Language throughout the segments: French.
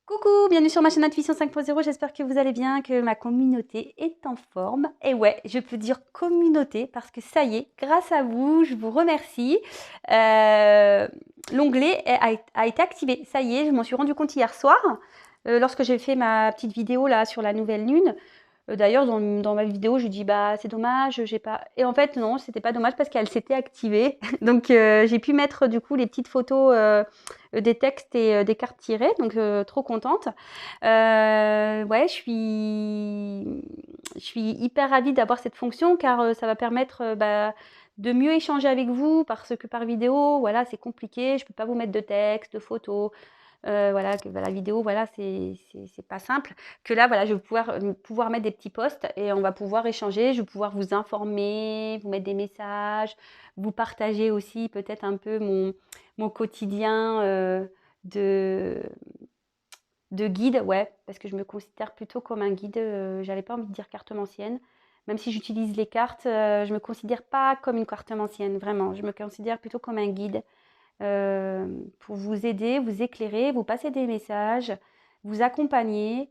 Coucou, bienvenue sur ma chaîne Intuition 5.0, j'espère que vous allez bien, que ma communauté est en forme. Et ouais, je peux dire communauté parce que ça y est, grâce à vous, je vous remercie. L'onglet a été activé, ça y est, je m'en suis rendu compte hier soir, lorsque j'ai fait ma petite vidéo là sur la nouvelle lune. D'ailleurs, dans ma vidéo, je dis bah c'est dommage, j'ai pas. Et en fait, non, c'était pas dommage parce qu'elle s'était activée. Donc j'ai pu mettre du coup les petites photos des textes et des cartes tirées. Donc trop contente. Ouais, je suis hyper ravie d'avoir cette fonction car ça va permettre de mieux échanger avec vous parce que par vidéo, voilà, c'est compliqué. Je peux pas vous mettre de texte, de photos. Voilà, que la vidéo, voilà, c'est pas simple. Que là, voilà, je vais pouvoir mettre des petits posts et on va pouvoir échanger. Je vais pouvoir vous informer, vous mettre des messages, vous partager aussi peut-être un peu mon quotidien de, de guide, ouais, parce que je me considère plutôt comme un guide. J'avais pas envie de dire cartomancienne. Même si j'utilise les cartes, je me considère pas comme une cartomancienne, vraiment. Je me considère plutôt comme un guide pour vous aider, vous éclairer, vous passer des messages, vous accompagner.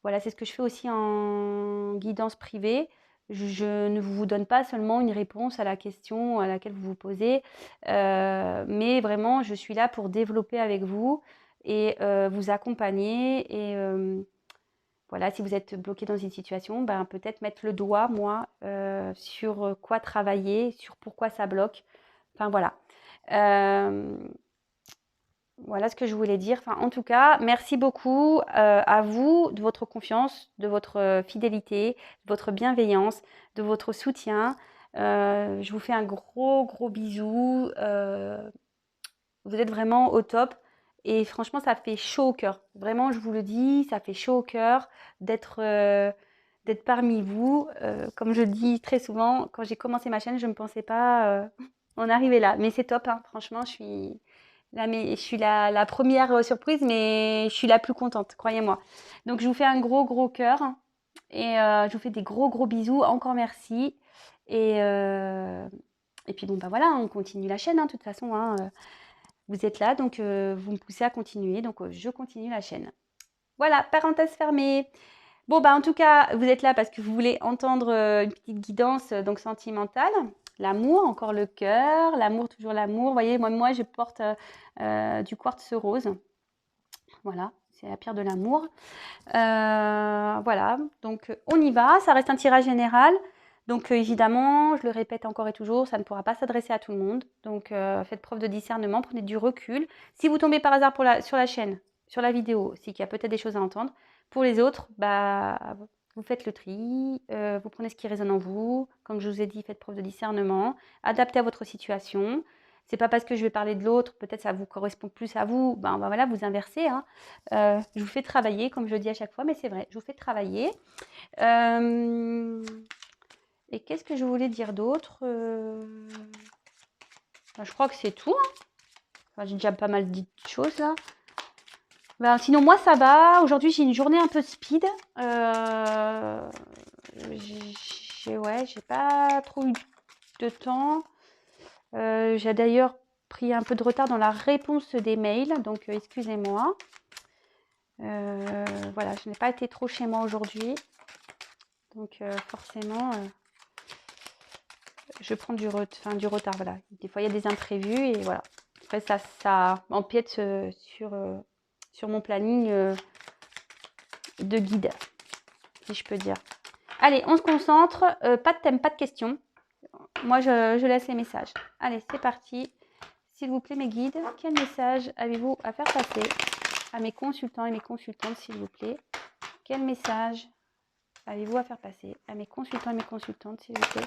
Voilà, c'est ce que je fais aussi en guidance privée. Je ne vous donne pas seulement une réponse à la question à laquelle vous vous posez, mais vraiment, je suis là pour développer avec vous et vous accompagner. Et voilà, si vous êtes bloqué dans une situation, ben, peut-être mettre le doigt, moi, sur quoi travailler, sur pourquoi ça bloque. Enfin, voilà. Euh, voilà ce que je voulais dire. Enfin, en tout cas, merci beaucoup à vous de votre confiance, de votre fidélité, de votre bienveillance, de votre soutien. Je vous fais un gros, gros bisou. Vous êtes vraiment au top. Et franchement, ça fait chaud au cœur. Vraiment, je vous le dis, ça fait chaud au cœur d'être parmi vous. Comme je dis très souvent, quand j'ai commencé ma chaîne, je ne pensais pas en arriver là. Mais c'est top, hein. Franchement, je suis la première surprise, mais je suis la plus contente, croyez-moi. Donc, je vous fais un gros, gros cœur et je vous fais des gros, gros bisous. Encore merci. Et, euh, et puis, bon, bah voilà, on continue la chaîne, hein, de toute façon. Hein, vous êtes là, donc vous me poussez à continuer. Donc, je continue la chaîne. Voilà, parenthèse fermée. Bon, bah en tout cas, vous êtes là parce que vous voulez entendre une petite guidance donc sentimentale. L'amour, encore le cœur, l'amour, toujours l'amour. Vous voyez, moi je porte du quartz rose. Voilà, c'est la pierre de l'amour. Voilà, donc on y va. Ça reste un tirage général. Donc évidemment, je le répète encore et toujours, ça ne pourra pas s'adresser à tout le monde. Donc faites preuve de discernement, prenez du recul. Si vous tombez par hasard sur la chaîne, sur la vidéo, c'est qu'il y a peut-être des choses à entendre. Pour les autres, bah, vous faites le tri, vous prenez ce qui résonne en vous. Comme je vous ai dit, faites preuve de discernement, adaptez à votre situation. C'est pas parce que je vais parler de l'autre, peut-être ça vous correspond plus à vous, ben voilà, vous inversez, hein. Je vous fais travailler, comme je le dis à chaque fois, mais c'est vrai, je vous fais travailler. Euh, et qu'est-ce que je voulais dire d'autre ben, je crois que c'est tout, hein. Enfin, j'ai déjà pas mal dit de choses là. Ben, sinon, moi, ça va. Aujourd'hui, j'ai une journée un peu speed. Ouais, j'ai pas trop eu de temps. J'ai d'ailleurs pris un peu de retard dans la réponse des mails, donc excusez-moi. Voilà, je n'ai pas été trop chez moi aujourd'hui. Donc forcément, je prends du retard. Voilà. Des fois, il y a des imprévus et voilà. Après, ça empiète sur mon planning de guide, si je peux dire. Allez, on se concentre. Pas de thème, pas de questions. Moi, je laisse les messages. Allez, c'est parti. S'il vous plaît, mes guides, quel message avez-vous à faire passer à mes consultants et mes consultantes, s'il vous plaît? Quel message avez-vous à faire passer à mes consultants et mes consultantes, s'il vous plaît?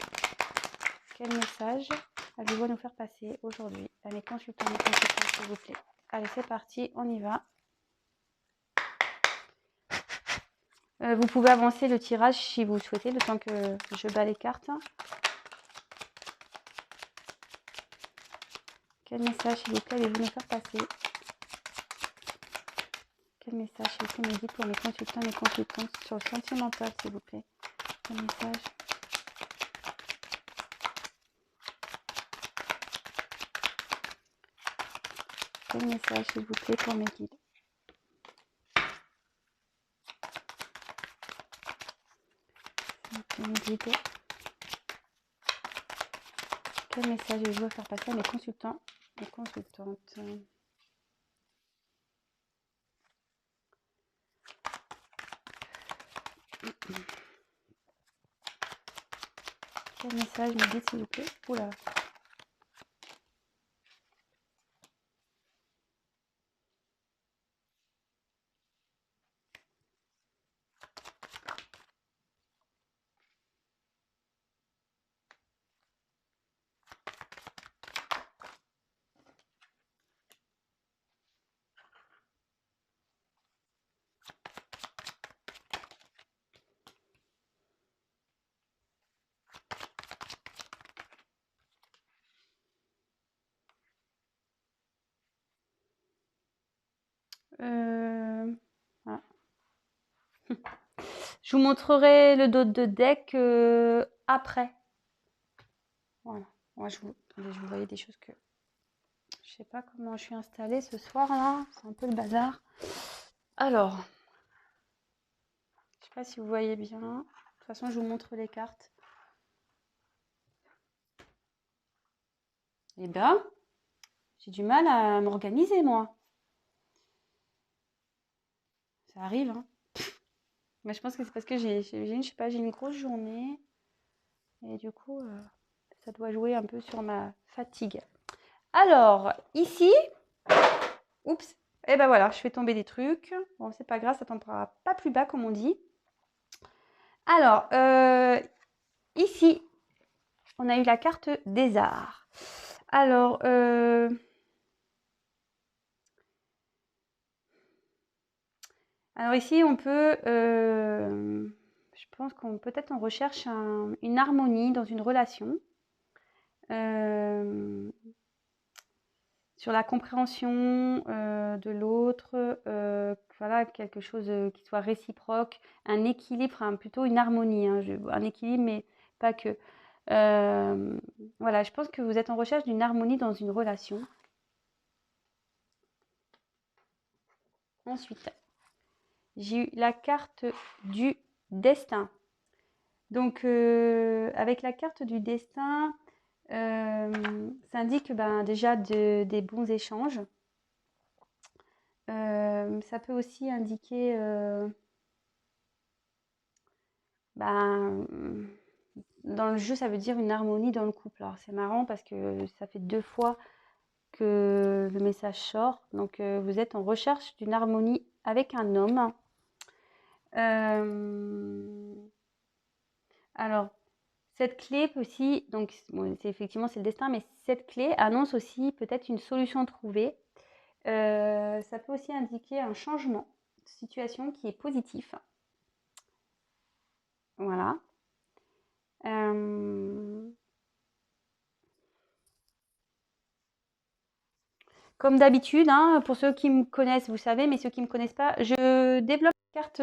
Quel message avez-vous à nous faire passer aujourd'hui à mes consultants et mes consultantes, s'il vous plaît? Allez, c'est parti, on y va. Vous pouvez avancer le tirage si vous souhaitez, le temps que je bats les cartes. Quel message, s'il vous plaît, allez-vous nous faire passer? Quel message, s'il vous plaît, me dit pour mes consultants et mes consultantes sur le sentimental, s'il vous plaît? Quel message? Quel message, s'il vous plaît, pour mes guides? méditer. Quel message je veux faire passer à mes consultants et consultantes? Quel message me dit s'il vous plaît? Oula. Ah. Je vous montrerai le dos de deck après. Voilà. Moi, attendez, je vous voyais des choses que je sais pas comment je suis installée ce soir là. C'est un peu le bazar. Alors, je sais pas si vous voyez bien. De toute façon, je vous montre les cartes. Eh ben, j'ai du mal à m'organiser moi. Ça arrive, hein. Mais je pense que c'est parce que je sais pas, j'ai une grosse journée. Et du coup, ça doit jouer un peu sur ma fatigue. Alors, ici, oups, et ben voilà, je fais tomber des trucs. Bon, c'est pas grave, ça tombera pas plus bas comme on dit. Alors, ici, on a eu la carte des arts. Alors, ici, on peut, je pense qu'on peut-être on recherche une harmonie dans une relation. Sur la compréhension de l'autre, voilà, quelque chose qui soit réciproque, un équilibre, enfin, plutôt une harmonie, hein, un équilibre, mais pas que. Voilà, je pense que vous êtes en recherche d'une harmonie dans une relation. Ensuite, j'ai eu la carte du destin. Donc, avec la carte du destin, ça indique déjà des bons échanges. Ça peut aussi indiquer dans le jeu, ça veut dire une harmonie dans le couple. Alors c'est marrant parce que ça fait 2 fois que le message sort. Donc vous êtes en recherche d'une harmonie avec un homme. Alors cette clé peut aussi, donc bon, effectivement c'est le destin, mais cette clé annonce aussi peut-être une solution trouvée. Ça peut aussi indiquer un changement de situation qui est positif. Voilà. Comme d'habitude, hein, pour ceux qui me connaissent, vous savez, mais ceux qui ne me connaissent pas, je développe la carte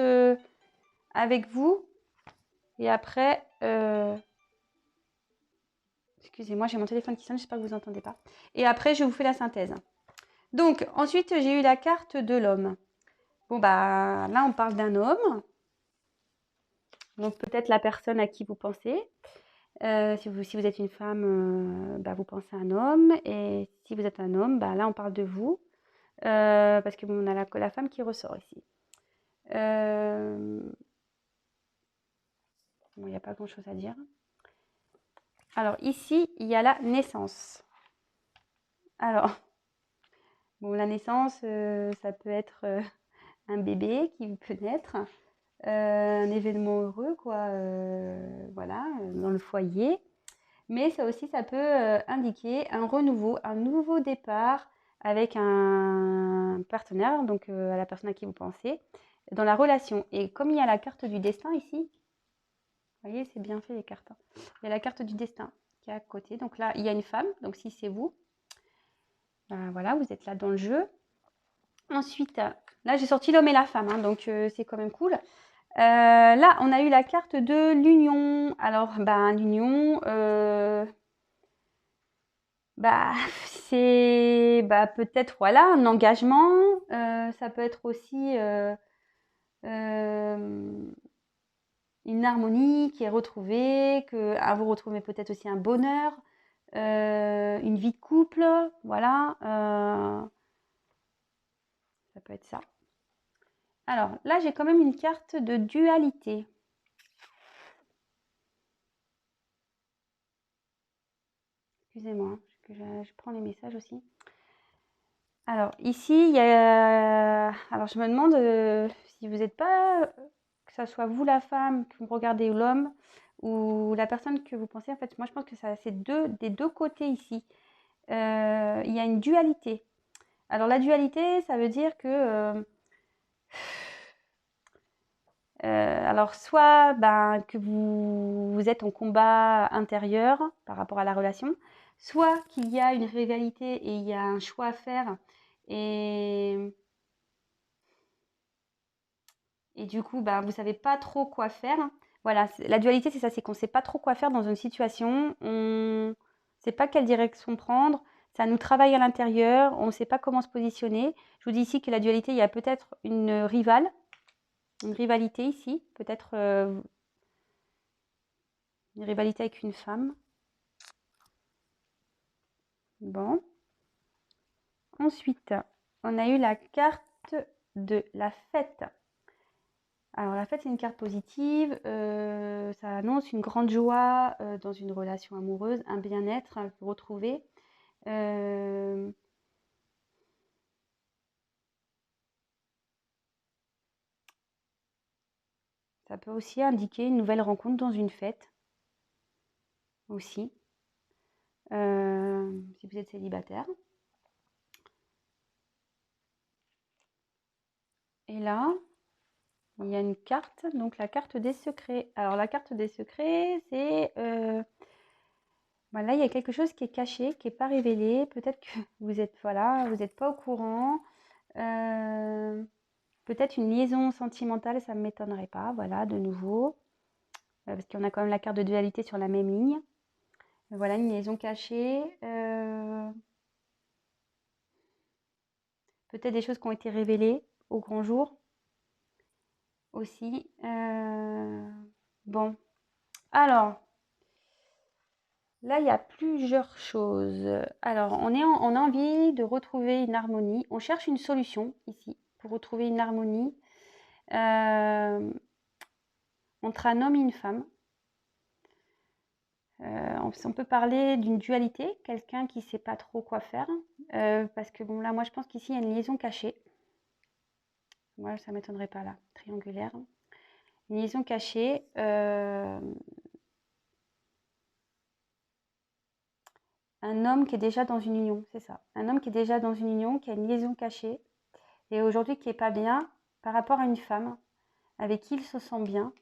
avec vous. Et après, excusez-moi, j'ai mon téléphone qui sonne, j'espère que vous n'entendez pas. Et après, je vous fais la synthèse. Donc, ensuite, j'ai eu la carte de l'homme. Bon, là, on parle d'un homme. Donc, peut-être la personne à qui vous pensez. Si vous êtes une femme, vous pensez à un homme. Et si vous êtes un homme, là, on parle de vous. Parce que on a la femme qui ressort ici. Bon, il n'y a pas grand-chose à dire. Alors, ici, il y a la naissance. Alors, bon, la naissance, ça peut être un bébé qui peut naître, un événement heureux, quoi, voilà, dans le foyer. Mais ça aussi, ça peut indiquer un renouveau, un nouveau départ avec un partenaire, donc à la personne à qui vous pensez, dans la relation. Et comme il y a la carte du destin ici, vous voyez, c'est bien fait les cartes. Il y a la carte du destin qui est à côté. Donc là, il y a une femme. Donc si c'est vous, voilà, vous êtes là dans le jeu. Ensuite, là, j'ai sorti l'homme et la femme. Hein, donc c'est quand même cool. Là, on a eu la carte de l'union. Alors, l'union, c'est peut-être voilà, un engagement. Ça peut être aussi une harmonie qui est retrouvée, que vous retrouvez peut-être aussi un bonheur, une vie de couple, voilà. Ça peut être ça. Alors là, j'ai quand même une carte de dualité. Excusez-moi, hein, que je prends les messages aussi. Alors ici, il y a... Alors je me demande si vous n'êtes pas, que ça soit vous la femme que vous regardez ou l'homme, ou la personne que vous pensez. En fait, moi je pense que c'est des deux côtés ici. Il y a une dualité. Alors la dualité, ça veut dire que... alors soit que vous êtes en combat intérieur par rapport à la relation, soit qu'il y a une rivalité et il y a un choix à faire et du coup vous ne savez pas trop quoi faire. Voilà, la dualité c'est ça, c'est qu'on ne sait pas trop quoi faire dans une situation, on ne sait pas quelle direction prendre, ça nous travaille à l'intérieur, on ne sait pas comment se positionner. Je vous dis ici que la dualité, il y a peut-être une rivalité ici, peut-être une rivalité avec une femme. Bon. Ensuite, on a eu la carte de la fête. Alors la fête, c'est une carte positive. Ça annonce une grande joie dans une relation amoureuse, un bien-être retrouvé. Ça peut aussi indiquer une nouvelle rencontre dans une fête. Aussi. Si vous êtes célibataire. Et là, il y a une carte, donc la carte des secrets. Alors la carte des secrets, c'est... Là, il y a quelque chose qui est caché, qui n'est pas révélé. Peut-être que vous êtes, voilà, vous n'êtes pas au courant. Peut-être une liaison sentimentale, ça ne m'étonnerait pas. Voilà, de nouveau. Parce qu'on a quand même la carte de dualité sur la même ligne. Voilà, une liaison cachée. Peut-être des choses qui ont été révélées au grand jour aussi. Bon, alors, là, il y a plusieurs choses. Alors, on a envie de retrouver une harmonie. On cherche une solution ici pour retrouver une harmonie entre un homme et une femme. On peut parler d'une dualité, quelqu'un qui ne sait pas trop quoi faire. Parce que bon, là, moi, je pense qu'ici, il y a une liaison cachée. Moi, ça ne m'étonnerait pas là, triangulaire. Une liaison cachée. Un homme qui est déjà dans une union, c'est ça. Un homme qui est déjà dans une union, qui a une liaison cachée, et aujourd'hui qui n'est pas bien par rapport à une femme avec qui il se sent bien.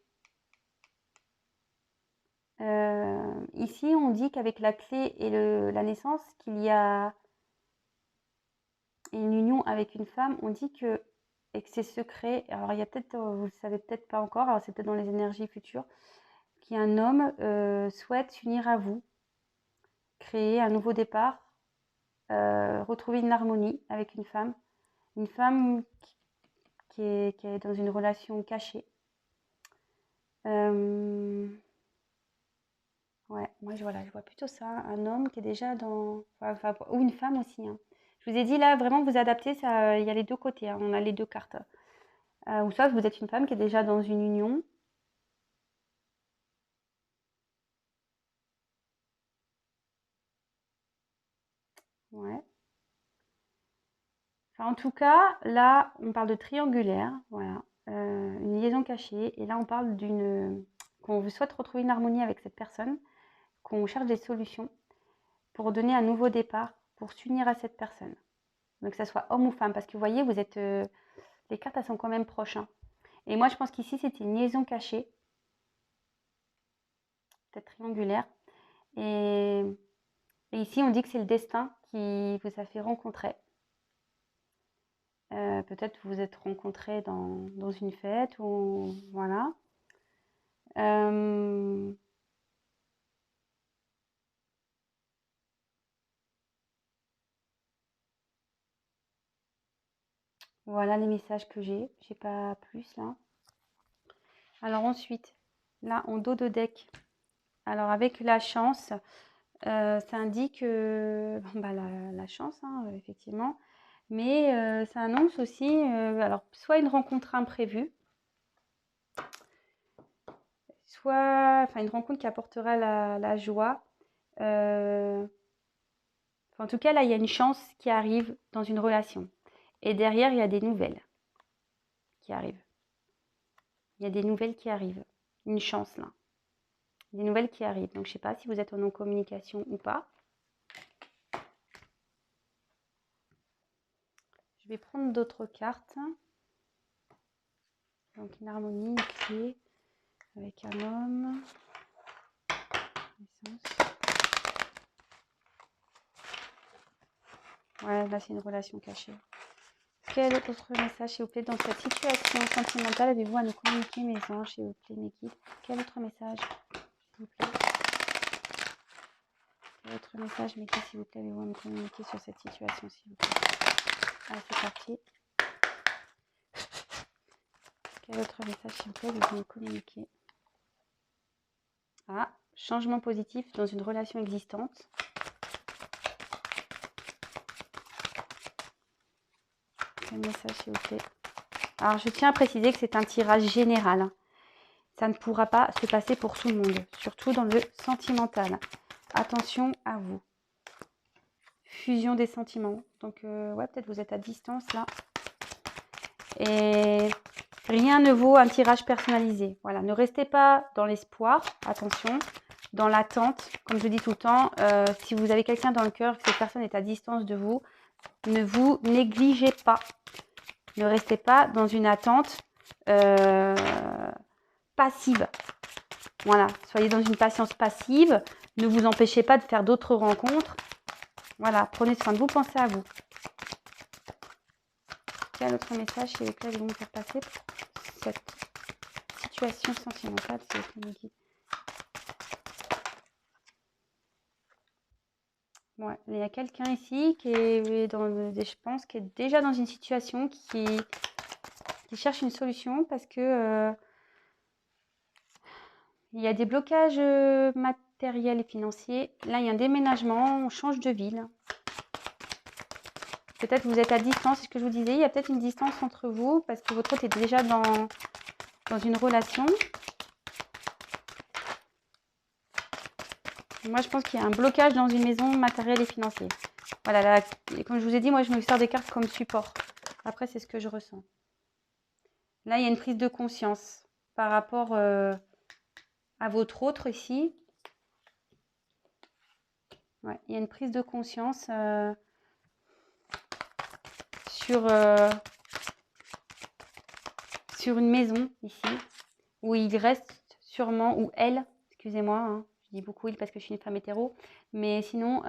Ici, on dit qu'avec la clé et la naissance, qu'il y a une union avec une femme, on dit que, et que c'est secret. Alors, il y a peut-être, vous ne le savez peut-être pas encore, alors c'est peut-être dans les énergies futures, qu'un homme souhaite s'unir à vous, créer un nouveau départ, retrouver une harmonie avec une femme qui est dans une relation cachée. Ouais, moi je vois plutôt ça, un homme qui est déjà dans... ou une femme aussi, hein. Je vous ai dit là, vraiment vous adaptez, ça, il y a les deux côtés, hein, on a les deux cartes. Ou soit vous êtes une femme qui est déjà dans une union. Ouais. Enfin, en tout cas, là, on parle de triangulaire, voilà. Une liaison cachée. Et là, on parle qu'on souhaite retrouver une harmonie avec cette personne, qu'on cherche des solutions pour donner un nouveau départ, pour s'unir à cette personne. Donc que ça soit homme ou femme, parce que vous voyez, vous êtes... les cartes, elles sont quand même proches, hein. Et moi, je pense qu'ici, c'était une liaison cachée, peut-être triangulaire. Et, ici, on dit que c'est le destin qui vous a fait rencontrer. Peut-être vous vous êtes rencontrés dans une fête, ou voilà. Voilà les messages que j'ai. J'ai pas plus là. Alors ensuite, là, en dos de deck. Alors, avec la chance, ça indique bon, bah, la chance, hein, effectivement. Mais ça annonce aussi, alors, soit une rencontre imprévue, soit enfin, une rencontre qui apportera la joie. En tout cas, là, il y a une chance qui arrive dans une relation. Et derrière, il y a des nouvelles qui arrivent. Il y a des nouvelles qui arrivent. Une chance, là. Des nouvelles qui arrivent. Donc, je ne sais pas si vous êtes en non-communication ou pas. Je vais prendre d'autres cartes. Donc, une harmonie ici, avec un homme. Ouais, là, c'est une relation cachée. Quel autre message, s'il vous plaît, dans cette situation sentimentale, avez-vous à nous communiquer, mes anges, s'il vous plaît, mes guides? Quel autre message, s'il vous plaît? Quel autre message, mes guides, s'il vous plaît, avez-vous à nous communiquer sur cette situation, s'il vous plaît? Ah, c'est parti. Quel autre message, s'il vous plaît, avez-vous à nous communiquer? Ah, changement positif dans une relation existante. Quel message, s'il vous plaît? Alors, je tiens à préciser que c'est un tirage général. Ça ne pourra pas se passer pour tout le monde, surtout dans le sentimental. Attention à vous. Fusion des sentiments. Donc, ouais, peut-être vous êtes à distance, là. Et rien ne vaut un tirage personnalisé. Voilà, ne restez pas dans l'espoir, attention, dans l'attente. Comme je dis tout le temps, si vous avez quelqu'un dans le cœur, que cette personne est à distance de vous, ne vous négligez pas. Ne restez pas dans une attente passive. Voilà, soyez dans une patience passive. Ne vous empêchez pas de faire d'autres rencontres. Voilà, prenez soin de vous, pensez à vous. Quel autre message s'il vous plaît, allez-vous me faire passer pour cette situation sentimentale, s'il vous plaît, Niki? Ouais, il y a quelqu'un ici qui est je pense, qui est déjà dans une situation qui cherche une solution parce que il y a des blocages matériels et financiers. Là, il y a un déménagement, on change de ville. Peut-être vous êtes à distance, c'est ce que je vous disais. Il y a peut-être une distance entre vous parce que votre autre est déjà dans une relation. Moi, je pense qu'il y a un blocage dans une maison matérielle et financier. Voilà, là, comme je vous ai dit, moi, je me sers des cartes comme support. Après, c'est ce que je ressens. Là, il y a une prise de conscience par rapport à votre autre ici. Ouais, il y a une prise de conscience sur une maison ici, où il reste sûrement, ou elle, excusez-moi, hein, je dis beaucoup il parce que je suis une femme hétéro, mais sinon,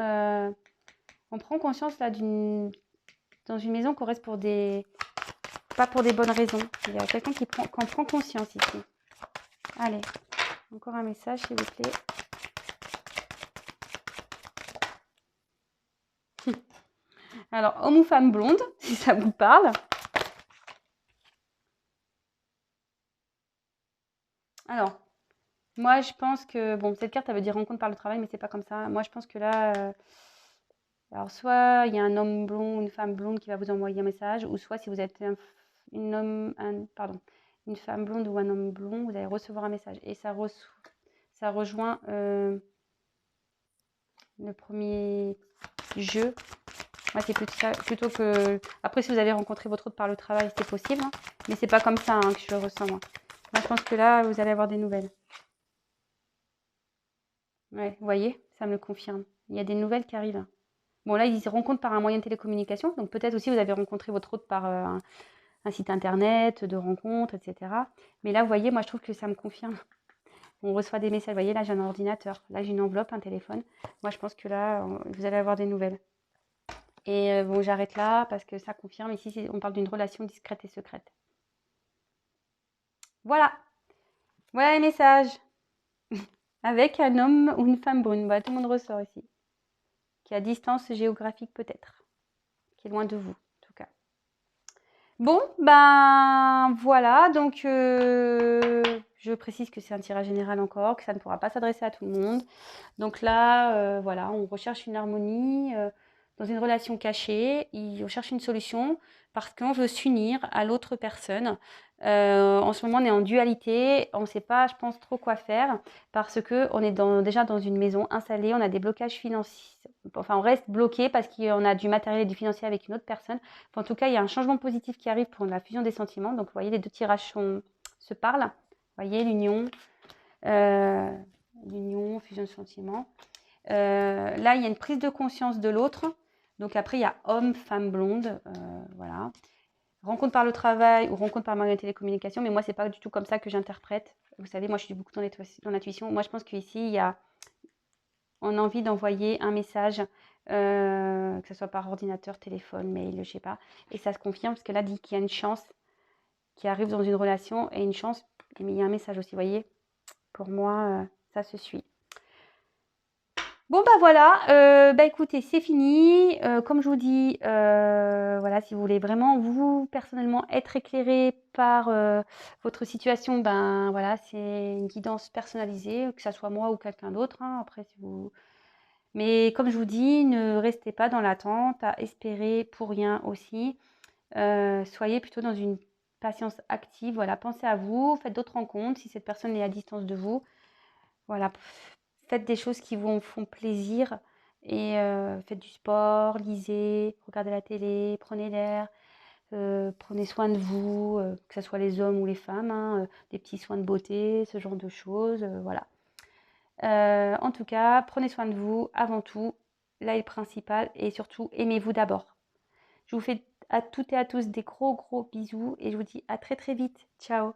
on prend conscience là dans une maison qu'on reste pour pas pour des bonnes raisons. Il y a quelqu'un qui en prend conscience ici. Allez, encore un message s'il vous plaît. Alors, homme ou femme blonde, si ça vous parle. Alors, moi, je pense que, bon, cette carte, elle veut dire rencontre par le travail, mais c'est pas comme ça. Moi, je pense que là, alors soit il y a un homme blond, une femme blonde qui va vous envoyer un message, ou soit si vous êtes une femme blonde ou un homme blond, vous allez recevoir un message. Et ça rejoint le premier jeu. Moi, c'est plutôt que... Après, si vous avez rencontré votre autre par le travail, c'est possible, hein, mais c'est pas comme ça hein, que je le ressens, moi. Moi, je pense que là, vous allez avoir des nouvelles. Ouais, vous voyez, ça me le confirme. Il y a des nouvelles qui arrivent. Bon, là, ils se rencontrent par un moyen de télécommunication. Donc, peut-être aussi, vous avez rencontré votre autre par un site internet, de rencontres, etc. Mais là, vous voyez, moi, je trouve que ça me confirme. On reçoit des messages. Vous voyez, là, j'ai un ordinateur. Là, j'ai une enveloppe, un téléphone. Moi, je pense que là, vous allez avoir des nouvelles. Et bon, j'arrête là parce que ça confirme. Ici, on parle d'une relation discrète et secrète. Voilà. Voilà les messages. Avec un homme ou une femme brune. Bah, tout le monde ressort ici. Qui est à distance géographique peut-être. Qui est loin de vous, en tout cas. Bon, ben voilà. Donc, je précise que c'est un tirage général encore, que ça ne pourra pas s'adresser à tout le monde. Donc là, voilà, on recherche une harmonie dans une relation cachée. On cherche une solution parce qu'on veut s'unir à l'autre personne. En ce moment, on est en dualité. On ne sait pas, je pense, trop quoi faire parce qu'on est déjà dans une maison installée. On a des blocages financiers. Enfin, on reste bloqué parce qu'on a du matériel et du financier avec une autre personne. Enfin, en tout cas, il y a un changement positif qui arrive pour la fusion des sentiments. Donc, vous voyez, les deux tirages se parlent. Vous voyez, l'union, fusion de sentiments. Là, il y a une prise de conscience de l'autre. Donc après, il y a homme, femme blonde. Voilà. Rencontre par le travail ou rencontre par moyen de télécommunication. Mais moi, c'est pas du tout comme ça que j'interprète. Vous savez, moi, je suis beaucoup dans l'intuition. Moi, je pense qu'ici, on a envie d'envoyer un message, que ce soit par ordinateur, téléphone, mail, je sais pas. Et ça se confirme parce que là, dit qu'il y a une chance qui arrive dans une relation et une chance. Mais il y a un message aussi, vous voyez. Pour moi, ça se suit. Bon bah voilà, bah écoutez, c'est fini. Comme je vous dis, voilà, si vous voulez vraiment vous personnellement être éclairé par votre situation, ben voilà, c'est une guidance personnalisée, que ça soit moi ou quelqu'un d'autre, hein, après si vous. Mais comme je vous dis, ne restez pas dans l'attente, à espérer pour rien aussi. Soyez plutôt dans une patience active. Voilà, pensez à vous, faites d'autres rencontres si cette personne est à distance de vous. Voilà, faites des choses qui vous font plaisir et faites du sport, lisez, regardez la télé, prenez l'air, prenez soin de vous, que ce soit les hommes ou les femmes, hein, des petits soins de beauté, ce genre de choses, voilà. En tout cas, prenez soin de vous avant tout, là est le principal et surtout aimez-vous d'abord. Je vous fais à toutes et à tous des gros bisous et je vous dis à très très vite. Ciao.